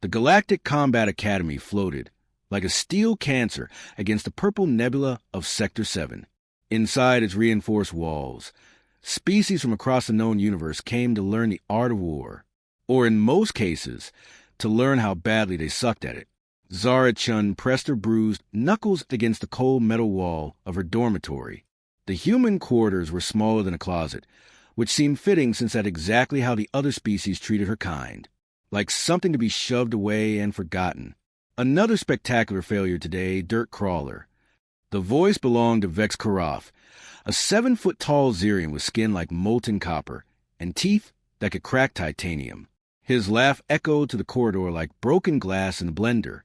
The Galactic Combat Academy floated, like a steel cancer, against the purple nebula of Sector 7. Inside its reinforced walls, species from across the known universe came to learn the art of war, or in most cases, to learn how badly they sucked at it. Zara Chen pressed her bruised knuckles against the cold metal wall of her dormitory. The human quarters were smaller than a closet, which seemed fitting since that's exactly how the other species treated her kind, like something to be shoved away and forgotten. Another spectacular failure today, Dirt Crawler. The voice belonged to Vex Korath, a 7-foot-tall Zirian with skin like molten copper and teeth that could crack titanium. His laugh echoed to the corridor like broken glass in a blender.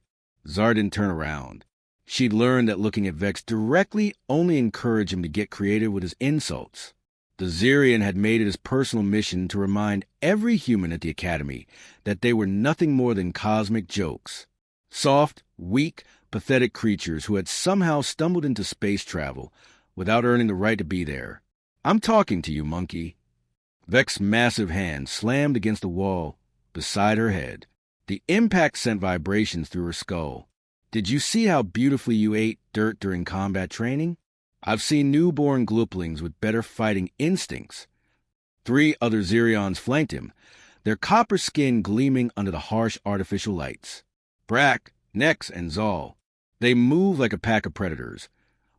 Zara didn't turn around. She'd learned that looking at Vex directly only encouraged him to get creative with his insults. The Zirian had made it his personal mission to remind every human at the Academy that they were nothing more than cosmic jokes. Soft, weak, pathetic creatures who had somehow stumbled into space travel without earning the right to be there. "I'm talking to you, monkey." Vex's massive hand slammed against the wall beside her head. The impact sent vibrations through her skull. "Did you see how beautifully you ate dirt during combat training? I've seen newborn glooplings with better fighting instincts." 3 other Zirions flanked him, their copper skin gleaming under the harsh artificial lights. Brack, Nex, and Zal. They moved like a pack of predators,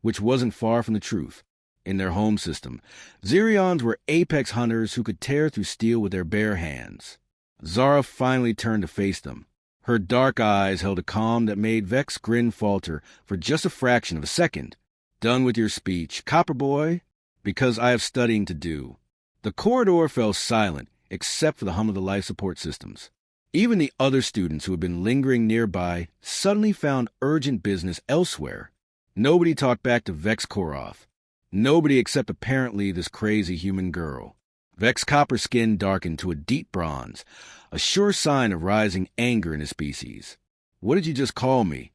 which wasn't far from the truth. In their home system, Zirions were apex hunters who could tear through steel with their bare hands. Zara finally turned to face them. Her dark eyes held a calm that made Vex grin falter for just a fraction of a second. "Done with your speech, Copper Boy? Because I have studying to do." The corridor fell silent, except for the hum of the life support systems. Even the other students who had been lingering nearby suddenly found urgent business elsewhere. Nobody talked back to Vex Korath. Nobody except apparently this crazy human girl. Vex's copper skin darkened to a deep bronze, a sure sign of rising anger in his species. "What did you just call me?"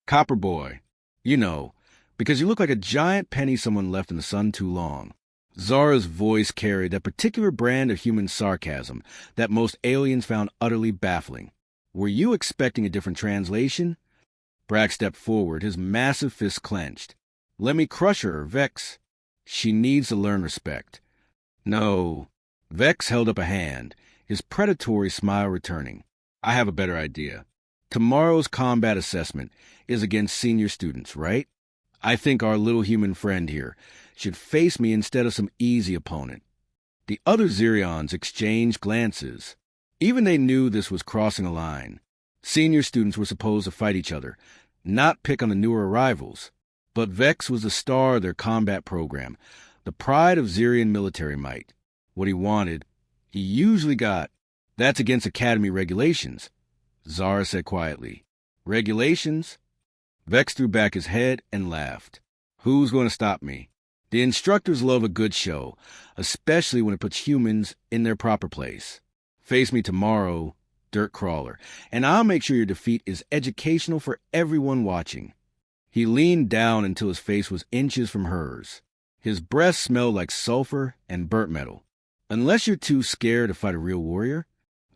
"Copper Boy. You know, because you look like a giant penny someone left in the sun too long." Zara's voice carried that particular brand of human sarcasm that most aliens found utterly baffling. "Were you expecting a different translation?" Brack stepped forward, his massive fist clenched. "Let me crush her, Vex. She needs to learn respect." "No." Vex held up a hand, his predatory smile returning. "I have a better idea. Tomorrow's combat assessment is against senior students, right? I think our little human friend here should face me instead of some easy opponent." The other Zirions exchanged glances. Even they knew this was crossing a line. Senior students were supposed to fight each other, not pick on the newer arrivals. But Vex was the star of their combat program, the pride of Zirian military might. What he wanted, he usually got. "That's against Academy regulations," Zara said quietly. "Regulations?" Vex threw back his head and laughed. "Who's going to stop me? The instructors love a good show, especially when it puts humans in their proper place. Face me tomorrow, Dirt Crawler, and I'll make sure your defeat is educational for everyone watching." He leaned down until his face was inches from hers. His breath smelled like sulfur and burnt metal. "Unless you're too scared to fight a real warrior."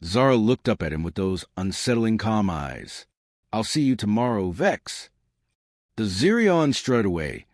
Zara looked up at him with those unsettling calm eyes. "I'll see you tomorrow, Vex." The Zirion strutted away,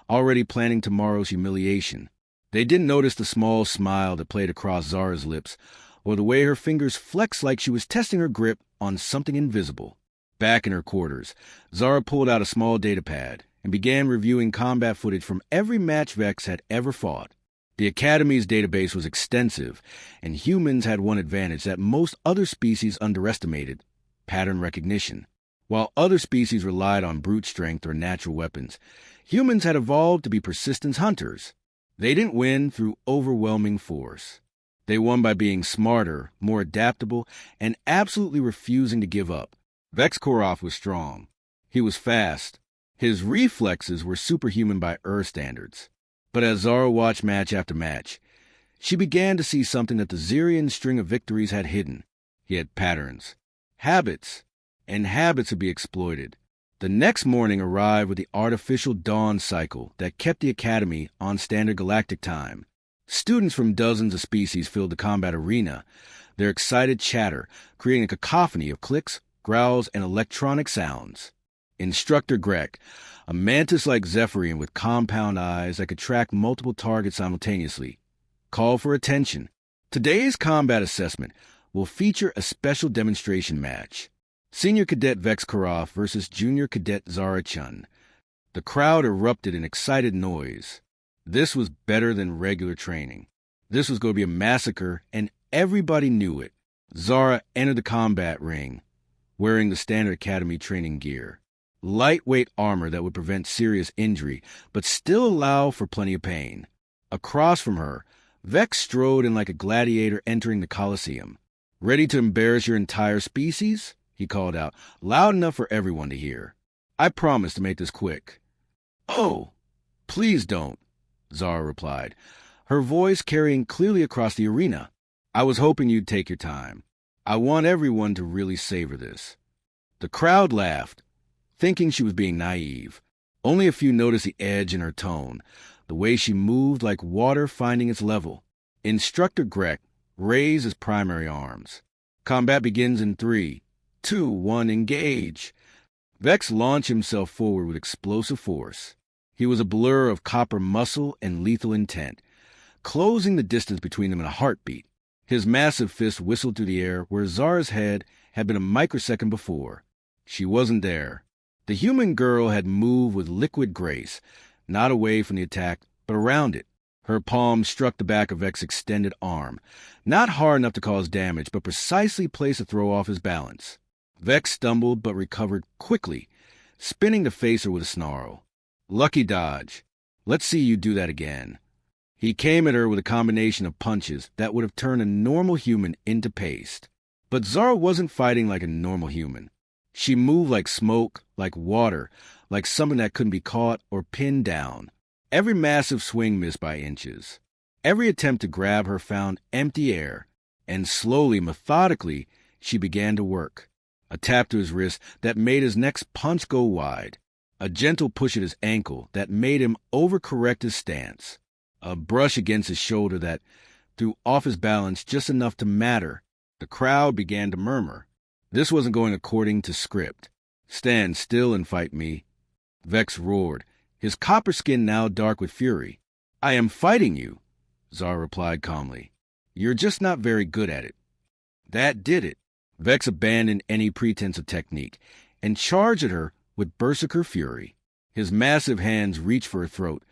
already planning tomorrow's humiliation. They didn't notice the small smile that played across Zara's lips, or the way her fingers flexed like she was testing her grip on something invisible. Back in her quarters, Zara pulled out a small datapad and began reviewing combat footage from every match Vex had ever fought. The Academy's database was extensive, and humans had one advantage that most other species underestimated: pattern recognition. While other species relied on brute strength or natural weapons, humans had evolved to be persistence hunters. They didn't win through overwhelming force. They won by being smarter, more adaptable, and absolutely refusing to give up. Vex Korath was strong. He was fast. His reflexes were superhuman by Earth standards. But as Zara watched match after match, she began to see something that the Zirian string of victories had hidden. He had patterns, habits, and habits would be exploited. The next morning arrived with the artificial dawn cycle that kept the Academy on standard galactic time. Students from dozens of species filled the combat arena, their excited chatter creating a cacophony of clicks, growls, and electronic sounds. Instructor Grek, a mantis-like Zephyrian with compound eyes that could track multiple targets simultaneously, called for attention. Today's combat assessment will feature a special demonstration match. Senior Cadet Vex Korath versus Junior Cadet Zara Chen. The crowd erupted in excited noise. This was better than regular training. This was going to be a massacre, and everybody knew it. Zara entered the combat ring, wearing the standard academy training gear. Lightweight armor that would prevent serious injury, but still allow for plenty of pain. Across from her, Vex strode in like a gladiator entering the Colosseum. "Ready to embarrass your entire species?" he called out, loud enough for everyone to hear. "I promise to make this quick." "Oh, please don't," Zara replied, her voice carrying clearly across the arena. "I was hoping you'd take your time. I want everyone to really savor this." The crowd laughed, thinking she was being naive. Only a few noticed the edge in her tone, the way she moved like water finding its level. Instructor Grek raised his primary arms. "Combat begins in 3, 2, 1, engage." Vex launched himself forward with explosive force. He was a blur of copper muscle and lethal intent, closing the distance between them in a heartbeat. His massive fist whistled through the air where Zara's head had been a microsecond before. She wasn't there. The human girl had moved with liquid grace, not away from the attack, but around it. Her palm struck the back of Vex's extended arm, not hard enough to cause damage, but precisely placed to throw off his balance. Vex stumbled but recovered quickly, spinning to face her with a snarl. "Lucky dodge. Let's see you do that again." He came at her with a combination of punches that would have turned a normal human into paste. But Zara wasn't fighting like a normal human. She moved like smoke, like water, like something that couldn't be caught or pinned down. Every massive swing missed by inches. Every attempt to grab her found empty air, and slowly, methodically, she began to work. A tap to his wrist that made his next punch go wide. A gentle push at his ankle that made him overcorrect his stance. A brush against his shoulder that threw off his balance just enough to matter. The crowd began to murmur. This wasn't going according to script. "Stand still and fight me," Vex roared, his copper skin now dark with fury. "I am fighting you," Zara replied calmly. "You're just not very good at it." That did it. Vex abandoned any pretense of technique and charged at her with berserker fury. His massive hands reached for her throat,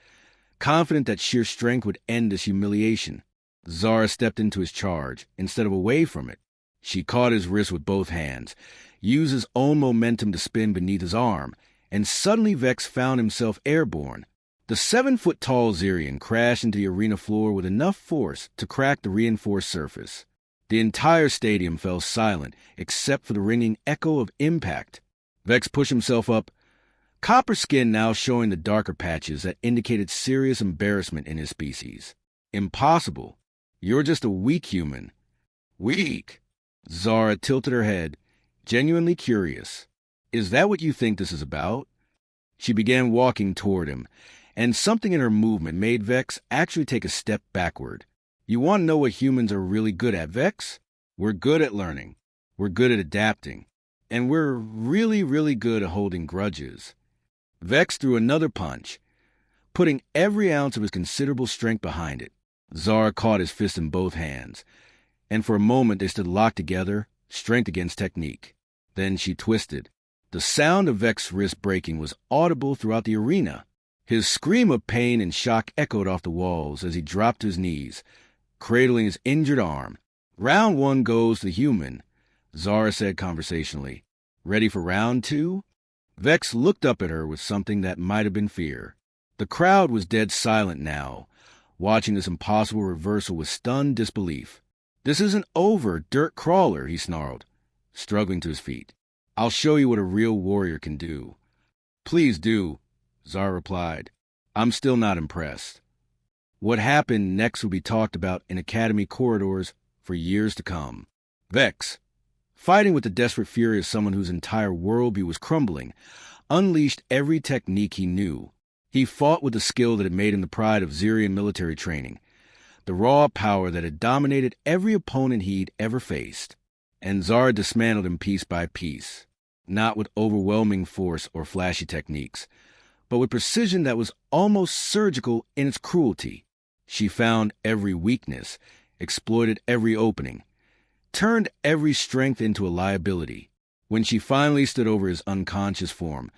confident that sheer strength would end this humiliation. Zara stepped into his charge instead of away from it. She caught his wrist with both hands, used his own momentum to spin beneath his arm, and suddenly Vex found himself airborne. The 7-foot-tall Zirian crashed into the arena floor with enough force to crack the reinforced surface. The entire stadium fell silent except for the ringing echo of impact. Vex pushed himself up, copper skin now showing the darker patches that indicated serious embarrassment in his species. "Impossible. You're just a weak human." "Weak?" Zara tilted her head, genuinely curious. "Is that what you think this is about?" She began walking toward him, and something in her movement made Vex actually take a step backward. "You want to know what humans are really good at, Vex? We're good at learning. We're good at adapting. And we're really, really good at holding grudges." Vex threw another punch, putting every ounce of his considerable strength behind it. Zara caught his fist in both hands, and for a moment they stood locked together, strength against technique. Then she twisted. The sound of Vex's wrist breaking was audible throughout the arena. His scream of pain and shock echoed off the walls as he dropped to his knees, cradling his injured arm. "Round 1 goes to the human," Zara said conversationally. "Ready for round 2? Vex looked up at her with something that might have been fear. The crowd was dead silent now, watching this impossible reversal with stunned disbelief. "This isn't over, dirt crawler," he snarled, struggling to his feet. "I'll show you what a real warrior can do." "Please do," Zara replied. "I'm still not impressed." What happened next would be talked about in Academy corridors for years to come. Vex, fighting with the desperate fury of someone whose entire worldview was crumbling, unleashed every technique he knew. He fought with the skill that had made him the pride of Zirian military training, the raw power that had dominated every opponent he'd ever faced. and Zara dismantled him piece by piece, not with overwhelming force or flashy techniques, but with precision that was almost surgical in its cruelty. She found every weakness, exploited every opening, turned every strength into a liability. When she finally stood over his unconscious form,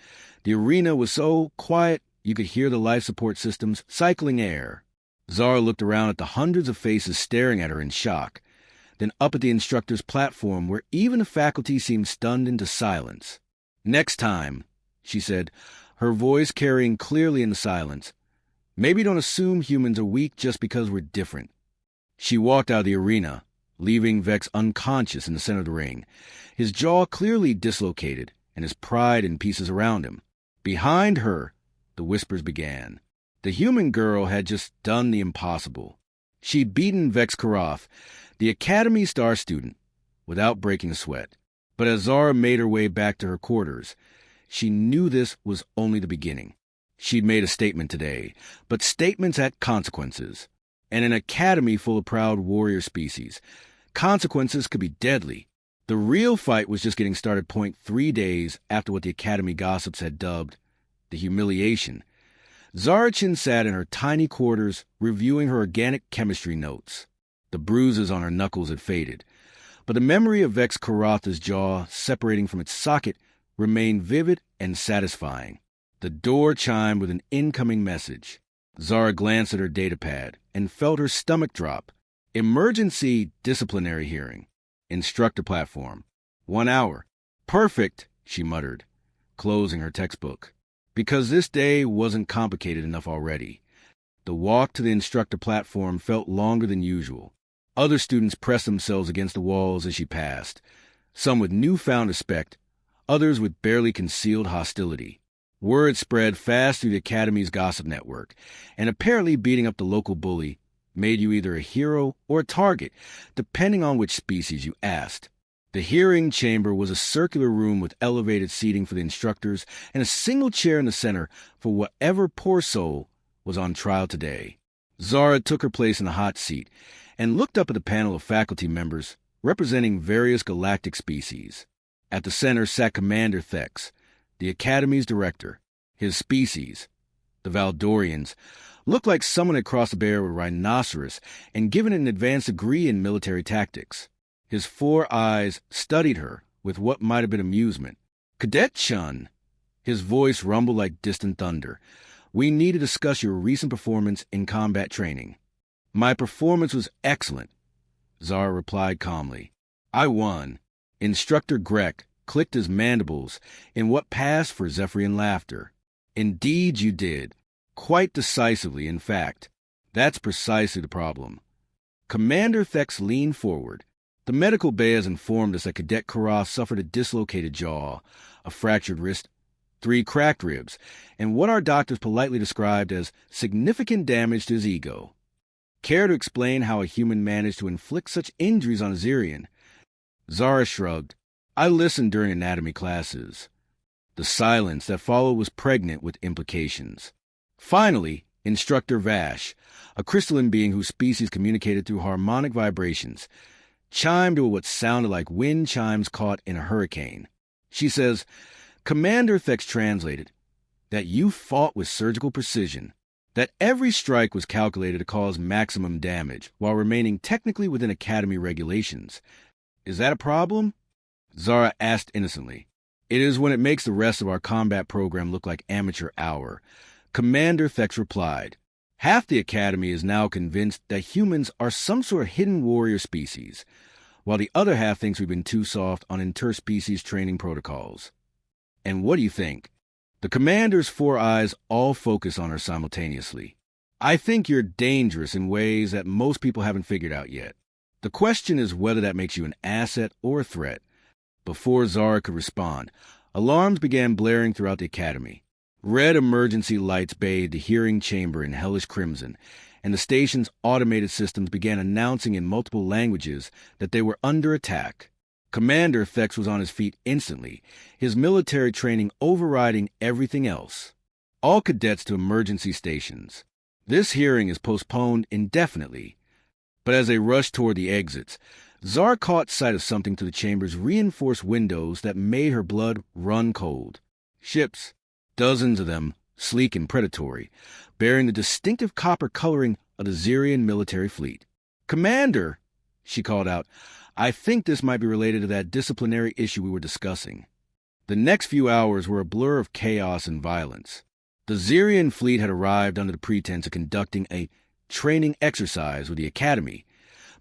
the arena was so quiet you could hear the life support systems cycling air. Zara looked around at the hundreds of faces staring at her in shock, then up at the instructor's platform where even the faculty seemed stunned into silence. "Next time," she said, her voice carrying clearly in the silence, "maybe don't assume humans are weak just because we're different." She walked out of the arena, leaving Vex unconscious in the center of the ring, his jaw clearly dislocated and his pride in pieces around him. Behind her, the whispers began. The human girl had just done the impossible. She'd beaten Vex Korath, the Academy star student, without breaking a sweat. But as Zara made her way back to her quarters, she knew this was only the beginning. She'd made a statement today, but statements had consequences. And an academy full of proud warrior species, consequences could be deadly. The real fight was just getting started 3 days after what the Academy gossips had dubbed the humiliation. Zara Chen sat in her tiny quarters reviewing her organic chemistry notes. The bruises on her knuckles had faded, but the memory of Vex Korath's jaw separating from its socket remained vivid and satisfying. The door chimed with an incoming message. Zara glanced at her datapad and felt her stomach drop. Emergency disciplinary hearing. Instructor platform. 1 hour. Perfect, she muttered, closing her textbook. Because this day wasn't complicated enough already. The walk to the instructor platform felt longer than usual. Other students pressed themselves against the walls as she passed, some with newfound respect, others with barely concealed hostility. Word spread fast through the Academy's gossip network, and apparently beating up the local bully made you either a hero or a target, depending on which species you asked. The hearing chamber was a circular room with elevated seating for the instructors and a single chair in the center for whatever poor soul was on trial today. Zara took her place in the hot seat and looked up at the panel of faculty members representing various galactic species. At the center sat Commander Vex, the Academy's director. His species, the Valdorians, looked like someone had crossed a bear with a rhinoceros and given it an advanced degree in military tactics. His 4 eyes studied her with what might have been amusement. "Cadet Chun," his voice rumbled like distant thunder, "we need to discuss your recent performance in combat training." "My performance was excellent," Zara replied calmly. "I won." Instructor Grek clicked his mandibles in what passed for Zephyrian laughter. "Indeed you did. Quite decisively, in fact. That's precisely the problem." Commander Vex leaned forward. "The medical bay has informed us that Cadet Korath suffered a dislocated jaw, a fractured wrist, 3 cracked ribs, and what our doctors politely described as significant damage to his ego. Care to explain how a human managed to inflict such injuries on a Zirian?" Zara shrugged. "I listened during anatomy classes." The silence that followed was pregnant with implications. Finally, Instructor Vash, a crystalline being whose species communicated through harmonic vibrations, chimed to what sounded like wind chimes caught in a hurricane. She says, "Commander Vex translated, that you fought with surgical precision, that every strike was calculated to cause maximum damage while remaining technically within Academy regulations. Is that a problem?" Zara asked innocently. "It is when it makes the rest of our combat program look like amateur hour," Commander Vex replied. "Half the Academy is now convinced that humans are some sort of hidden warrior species, while the other half thinks we've been too soft on interspecies training protocols." And what do you think? The commander's 4 eyes all focus on her simultaneously. "I think you're dangerous in ways that most people haven't figured out yet. The question is whether that makes you an asset or a threat." Before Zara could respond, alarms began blaring throughout the Academy. Red emergency lights bathed the hearing chamber in hellish crimson, and the station's automated systems began announcing in multiple languages that they were under attack. Commander Vex was on his feet instantly, his military training overriding everything else. "All cadets to emergency stations. This hearing is postponed indefinitely." But as they rushed toward the exits, Zara caught sight of something through the chamber's reinforced windows that made her blood run cold. Ships, dozens of them, sleek and predatory, bearing the distinctive copper coloring of the Zarian military fleet. "Commander," she called out, "I think this might be related to that disciplinary issue we were discussing." The next few hours were a blur of chaos and violence. The Zarian fleet had arrived under the pretense of conducting a training exercise with the Academy,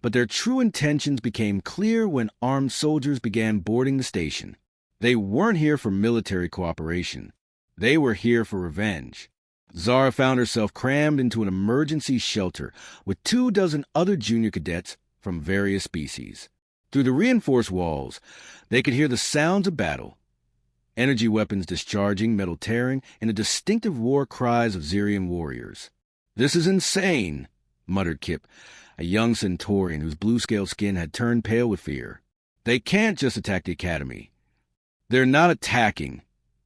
but their true intentions became clear when armed soldiers began boarding the station. They weren't here for military cooperation. They were here for revenge. Zara found herself crammed into an emergency shelter with 24 other junior cadets from various species. Through the reinforced walls, they could hear the sounds of battle. Energy weapons discharging, metal tearing, and the distinctive war cries of Zarian warriors. "This is insane," muttered Kip, a young Centaurian whose blue-scale skin had turned pale with fear. "They can't just attack the Academy." "They're not attacking,"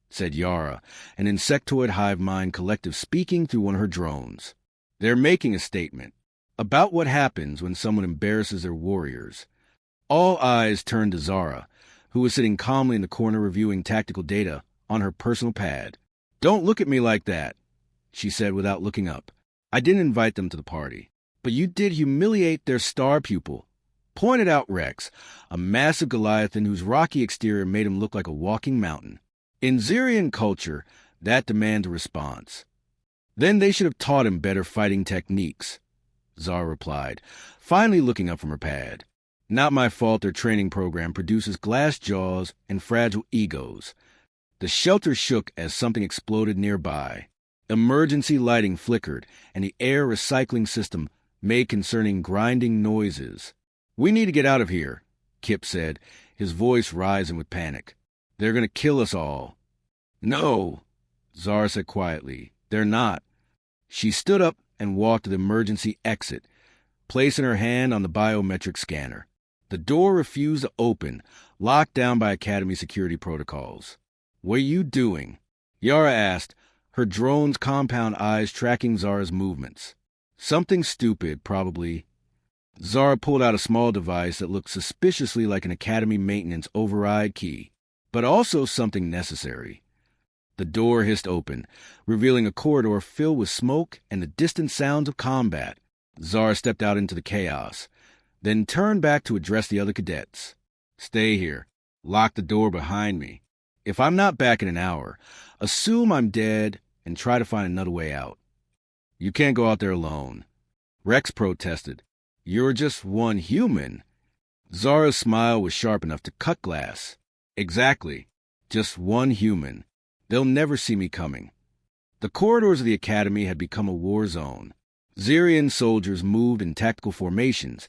said Yara, an insectoid hive mind collective speaking through one of her drones. "They're making a statement about what happens when someone embarrasses their warriors." All eyes turned to Zara, who was sitting calmly in the corner reviewing tactical data on her personal pad. "Don't look at me like that," she said without looking up. "I didn't invite them to the party. But you did humiliate their star pupil," pointed out Rex, a massive Goliathan whose rocky exterior made him look like a walking mountain. "In Zarian culture, that demands a response." "Then they should have taught him better fighting techniques," Zara replied, finally looking up from her pad. "Not my fault their training program produces glass jaws and fragile egos." The shelter shook as something exploded nearby. Emergency lighting flickered, and the air recycling system made concerning grinding noises. "We need to get out of here," Kip said, his voice rising with panic. "They're going to kill us all." "No," Zara said quietly. "They're not." She stood up and walked to the emergency exit, placing her hand on the biometric scanner. The door refused to open, locked down by Academy security protocols. "What are you doing?" Yara asked, her drone's compound eyes tracking Zara's movements. "Something stupid, probably." Zara pulled out a small device that looked suspiciously like an Academy maintenance override key, but also something necessary. The door hissed open, revealing a corridor filled with smoke and the distant sounds of combat. Zara stepped out into the chaos, then turned back to address the other cadets. "Stay here. Lock the door behind me. If I'm not back in an hour, assume I'm dead and try to find another way out." "You can't go out there alone," Rex protested. "You're just one human." Zara's smile was sharp enough to cut glass. "Exactly. Just one human. They'll never see me coming." The corridors of the Academy had become a war zone. Zarian soldiers moved in tactical formations,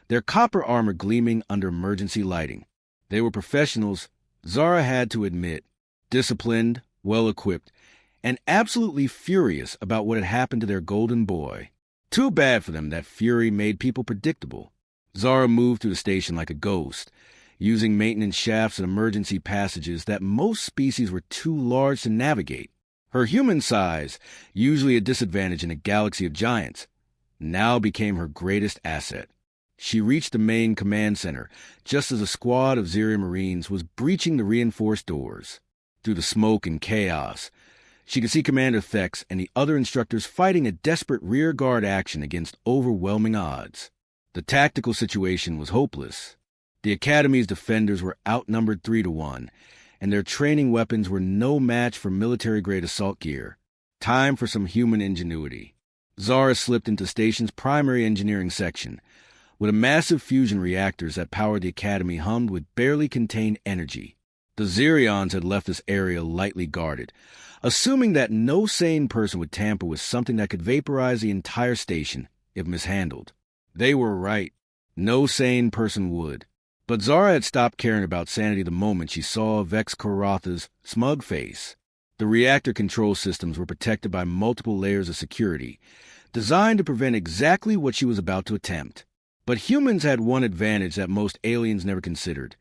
their copper armor gleaming under emergency lighting. They were professionals, Zara had to admit, disciplined, well-equipped, and absolutely furious about what had happened to their golden boy. Too bad for them that fury made people predictable. Zara moved through the station like a ghost, using maintenance shafts and emergency passages that most species were too large to navigate. Her human size, usually a disadvantage in a galaxy of giants, now became her greatest asset. She reached the main command center just as a squad of Zarian Marines was breaching the reinforced doors. Through the smoke and chaos, she could see Commander Vex and the other instructors fighting a desperate rear-guard action against overwhelming odds. The tactical situation was hopeless. The Academy's defenders were outnumbered 3-1, and their training weapons were no match for military-grade assault gear. Time for some human ingenuity. Zara slipped into the station's primary engineering section, with a massive fusion reactors that powered the Academy hummed with barely contained energy. The Zarians had left this area lightly guarded, assuming that no sane person would tamper with something that could vaporize the entire station if mishandled. They were right. No sane person would. But Zara had stopped caring about sanity the moment she saw Vex Korath's smug face. The reactor control systems were protected by multiple layers of security, designed to prevent exactly what she was about to attempt. But humans had one advantage that most aliens never considered.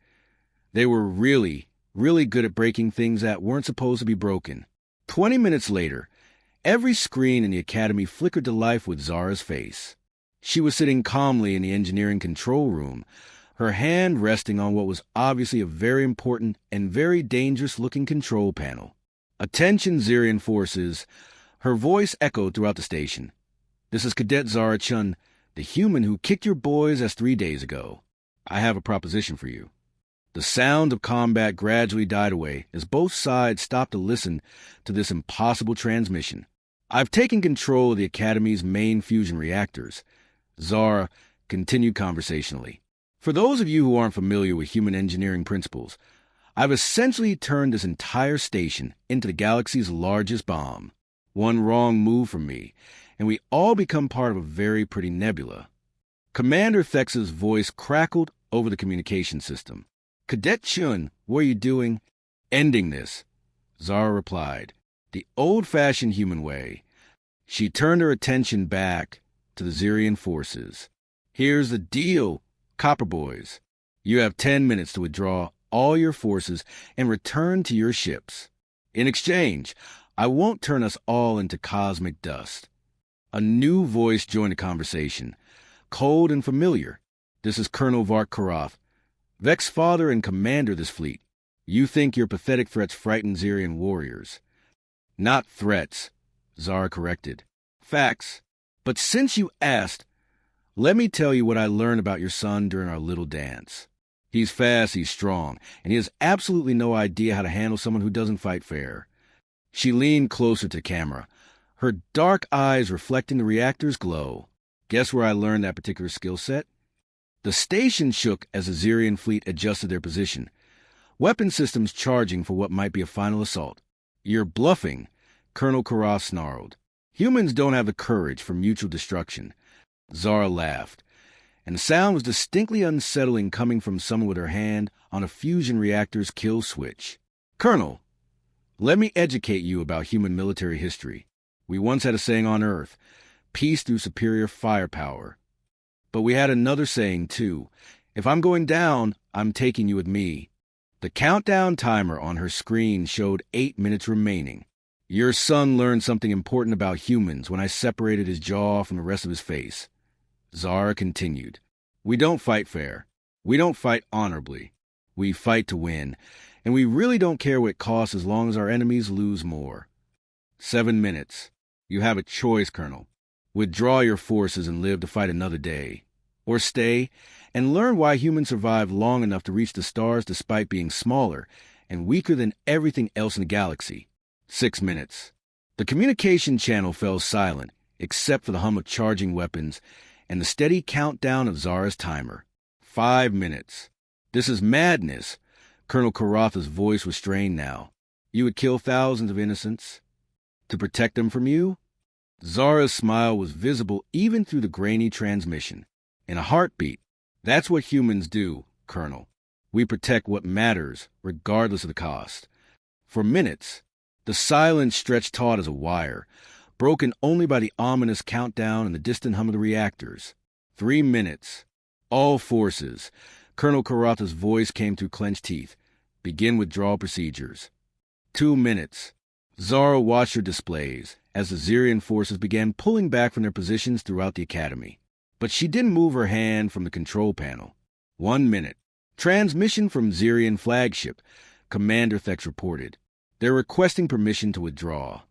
They were really good at breaking things that weren't supposed to be broken. 20 minutes later, every screen in the Academy flickered to life with Zara's face. She was sitting calmly in the engineering control room, her hand resting on what was obviously a very important and very dangerous-looking control panel. "Attention, Zirian forces." Her voice echoed throughout the station. "This is Cadet Zara Chen, the human who kicked your boys ass 3 days ago. I have a proposition for you." The sound of combat gradually died away as both sides stopped to listen to this impossible transmission. "I've taken control of the Academy's main fusion reactors," Zara continued conversationally. "For those of you who aren't familiar with human engineering principles, I've essentially turned this entire station into the galaxy's largest bomb. One wrong move from me, and we all become part of a very pretty nebula." Commander Thex's voice crackled over the communication system. "Cadet Chun, what are you doing?" "Ending this," Zara replied, the old-fashioned human way. She turned her attention back to the Zirian forces. "Here's the deal, Copper Boys. You have 10 minutes to withdraw all your forces and return to your ships. In exchange, I won't turn us all into cosmic dust." A new voice joined the conversation, cold and familiar. "This is Colonel Vex Korath, Vex father and commander of this fleet. You think your pathetic threats frighten Zirian warriors." "Not threats," Zara corrected. "Facts. But since you asked, let me tell you what I learned about your son during our little dance. He's fast, he's strong, and he has absolutely no idea how to handle someone who doesn't fight fair." She leaned closer to the camera, her dark eyes reflecting the reactor's glow. "Guess where I learned that particular skill set?" The station shook as the Zirian fleet adjusted their position, weapon systems charging for what might be a final assault. "You're bluffing," Colonel Korath snarled. "Humans don't have the courage for mutual destruction." Zara laughed, and the sound was distinctly unsettling coming from someone with her hand on a fusion reactor's kill switch. "Colonel, let me educate you about human military history. We once had a saying on Earth, peace through superior firepower. But we had another saying, too. If I'm going down, I'm taking you with me." The countdown timer on her screen showed 8 minutes remaining. "Your son learned something important about humans when I separated his jaw from the rest of his face," Zara continued. "We don't fight fair. We don't fight honorably. We fight to win, and we really don't care what it costs as long as our enemies lose more." 7 minutes. "You have a choice, Colonel. Withdraw your forces and live to fight another day. Or stay and learn why humans survived long enough to reach the stars despite being smaller and weaker than everything else in the galaxy." 6 minutes. The communication channel fell silent, except for the hum of charging weapons and the steady countdown of Zara's timer. 5 minutes. "This is madness." Colonel Korath's voice was strained now. "You would kill thousands of innocents to protect them from you?" Zara's smile was visible even through the grainy transmission. "In a heartbeat. That's what humans do, Colonel. We protect what matters, regardless of the cost." For minutes, the silence stretched taut as a wire, broken only by the ominous countdown and the distant hum of the reactors. 3 minutes. "All forces." Colonel Korath's voice came through clenched teeth. "Begin withdrawal procedures." 2 minutes. Zara watched her displays as the Zirian forces began pulling back from their positions throughout the Academy. But she didn't move her hand from the control panel. 1 minute. "Transmission from Zirian flagship," Commander Thex reported. "They're requesting permission to withdraw."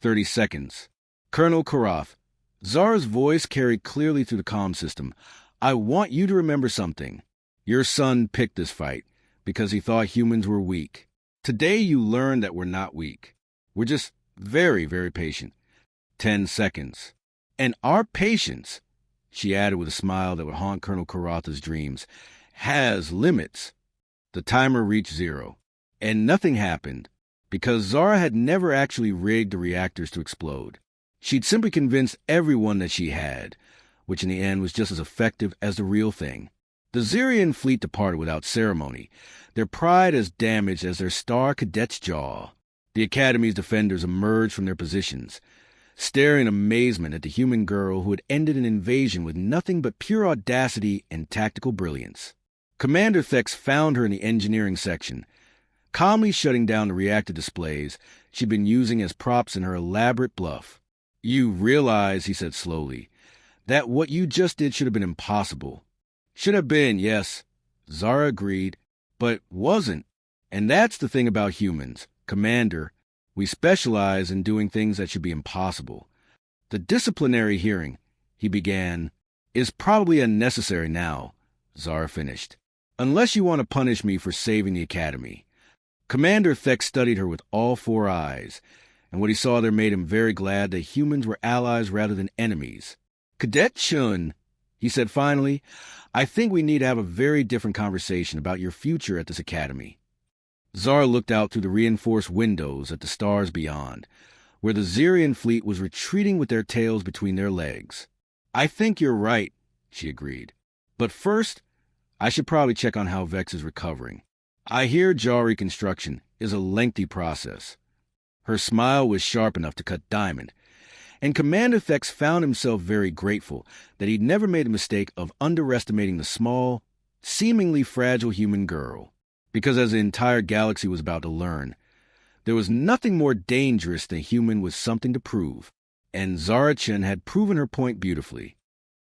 30 seconds. "Colonel Korath." Zara's voice carried clearly through the comm system. "I want you to remember something. Your son picked this fight because he thought humans were weak. Today you learned that we're not weak. We're just very, very patient." 10 seconds. "And our patience," she added with a smile that would haunt Colonel Korath's dreams, "has limits." The timer reached 0, and nothing happened, because Zara had never actually rigged the reactors to explode. She'd simply convinced everyone that she had, which in the end was just as effective as the real thing. The Zirian fleet departed without ceremony, their pride as damaged as their star cadet's jaw. The Academy's defenders emerged from their positions, staring in amazement at the human girl who had ended an invasion with nothing but pure audacity and tactical brilliance. Commander Thex found her in the engineering section, calmly shutting down the reactor displays she'd been using as props in her elaborate bluff. "You realize," he said slowly, "that what you just did should have been impossible. Should have been, yes, Zara agreed, but wasn't. And that's the thing about humans, Commander. We specialize in doing things that should be impossible. The disciplinary hearing, he began, is probably unnecessary now, Zara finished. Unless you want to punish me for saving the Academy. Commander Vex studied her with all four eyes, and what he saw there made him very glad that humans were allies rather than enemies. Cadet Chun, he said finally, I think we need to have a very different conversation about your future at this academy. Zara looked out through the reinforced windows at the stars beyond, where the Zirian fleet was retreating with their tails between their legs. I think you're right, she agreed. But first, I should probably check on how Vex is recovering. I hear jaw reconstruction is a lengthy process. Her smile was sharp enough to cut diamond, and Commander Vex found himself very grateful that he'd never made a mistake of underestimating the small, seemingly fragile human girl. Because as the entire galaxy was about to learn, there was nothing more dangerous than a human with something to prove, and Zara Chen had proven her point beautifully.